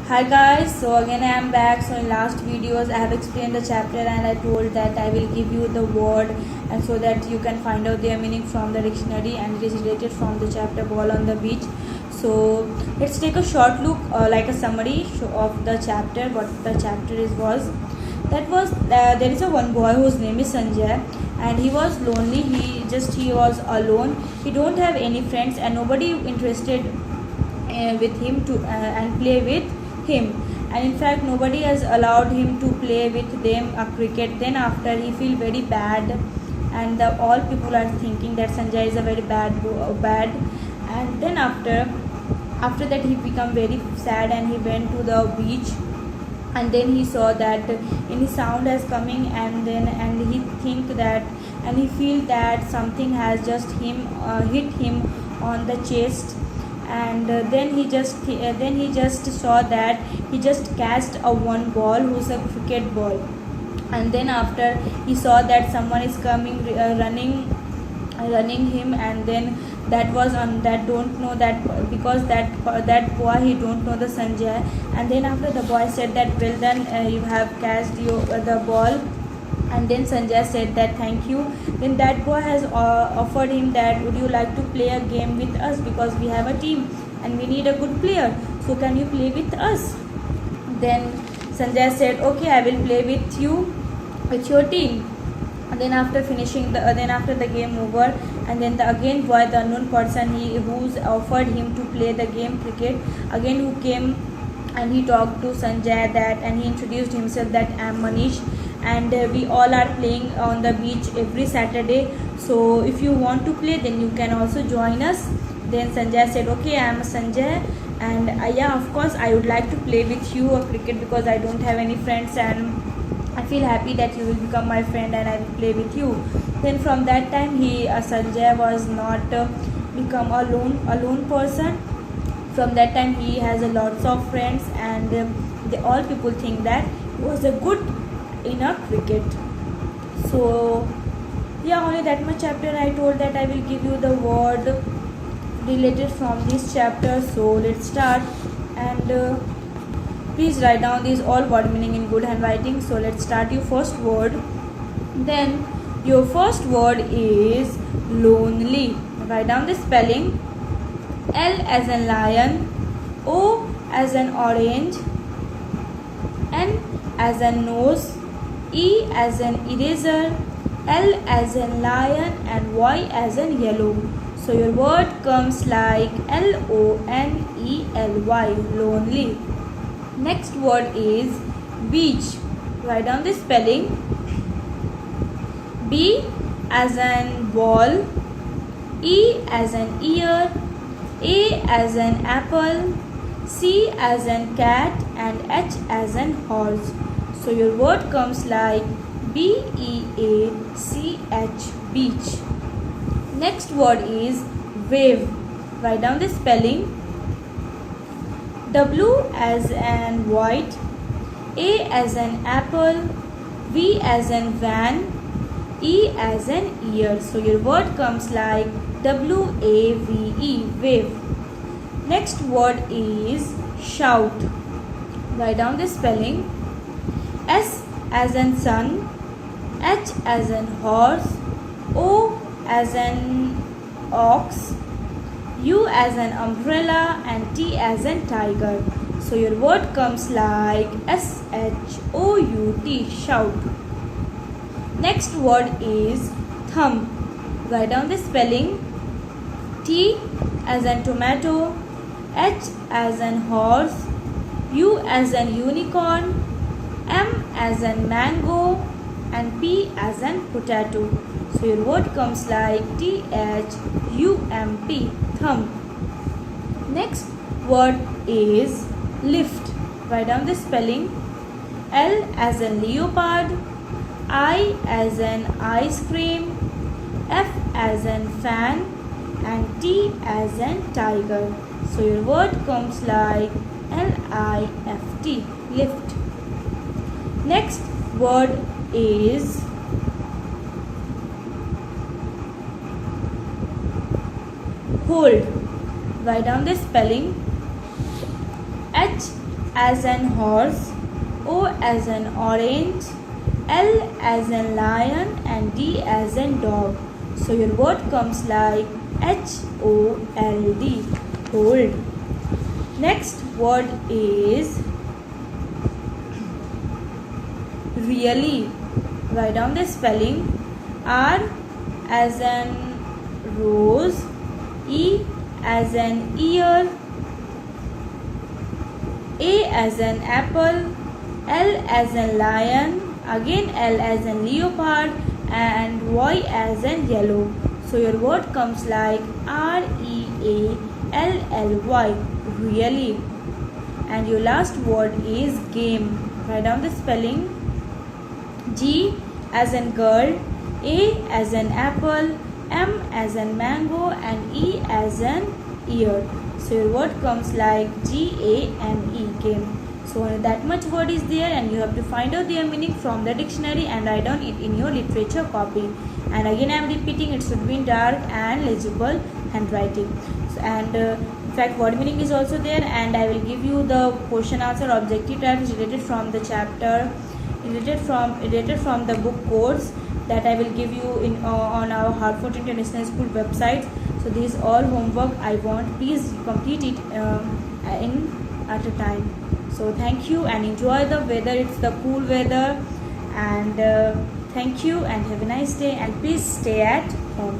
Hi guys, so again I am back. So in last videos I have explained the chapter and I told that I will give you the word and so that you can find out their meaning from the dictionary, and it is related from the chapter Ball on the Beach. So let's take a short look like a summary of the chapter. What the chapter was there is a one boy whose name is Sanjay, and he was lonely. He was alone. He don't have any friends and nobody interested with him to and play with him, and in fact nobody has allowed him to play with them a cricket. Then after he feel very bad, and all people are thinking that Sanjay is a very bad, and then after that he become very sad and he went to the beach, and then he saw that any sound is coming, and he think that, and he feel that something has just hit him on the chest, and then he just saw that he just cast a one ball who's a cricket ball, and then after he saw that someone is coming running him, and then that was on that don't know that, because that boy he don't know the Sanjay, and then after the boy said that well done, you have cast the ball, and then Sanjay said that thank you. Then that boy has offered him that would you like to play a game with us, because we have a team and we need a good player, so can you play with us? Then Sanjay said okay, I will play with you with your team. And then after finishing then after the game over, and then again boy, the unknown person who's offered him to play the game cricket, again who came and he talked to Sanjay that, and he introduced himself that I am Manish, and we all are playing on the beach every Saturday, so if you want to play then you can also join us. Then Sanjay said okay, I am Sanjay, and yeah, of course I would like to play with you a cricket because I don't have any friends, and I feel happy that you will become my friend and I will play with you. Then from that time Sanjay was not become a lone person. From that time he has a lots of friends, and all people think that he was a good in a cricket. So yeah, only that much chapter I told that I will give you the word related from this chapter. So let's start, and please write down these all word meaning in good handwriting. So let's start. Your first word. Then your first word is lonely. Write down the spelling. L as in lion, O as in orange, N as in nose, E as in eraser, L as in lion, and Y as in yellow. So your word comes like Lonely, lonely. Next word is beach. Write down the spelling. B as in ball, E as in ear, A as in apple, C as in cat, and H as in horse. So your word comes like BEACH, beach. Next word is wave. Write down the spelling. W as in white, A as in apple, V as in van, E as in ear. So your word comes like WAVE, wave. Next word is shout. Write down the spelling. S as in sun, H as in horse, O as in ox, U as an umbrella, and T as in tiger. So your word comes like SHOUT, shout. Next word is thumb. Write down the spelling. T as in tomato, H as in horse, U as in unicorn, M as in mango, and P as in potato. So your word comes like THUMP, thumb. Next word is lift. Write down the spelling. L as in leopard, I as in ice cream, F as in fan, and T as in tiger. So your word comes like LIFT, lift. Next word is hold. Write down the spelling. H as in horse, O as in orange, L as in lion, and D as in dog. So your word comes like HOLD, hold. Next word is really. Write down the spelling. R as in rose, E as in ear, A as in apple, L as in lion, again L as in leopard, and Y as in yellow. So your word comes like REALLY, really. And your last word is game. Write down the spelling. G as in girl, A as in apple, M as in mango, and E as in ear. So your word comes like GAME, game. So that much word is there, and you have to find out their meaning from the dictionary and write down it in your literature copy. And again I am repeating, it should be in dark and legible handwriting. So, and in fact word meaning is also there, and I will give you the question answer objective types related from the chapter, related from the book course that I will give you in on our Hartford International School website. So this is all homework I want. Please complete it at a time. So thank you and enjoy the weather. It's the cool weather, and thank you and have a nice day, and please stay at home.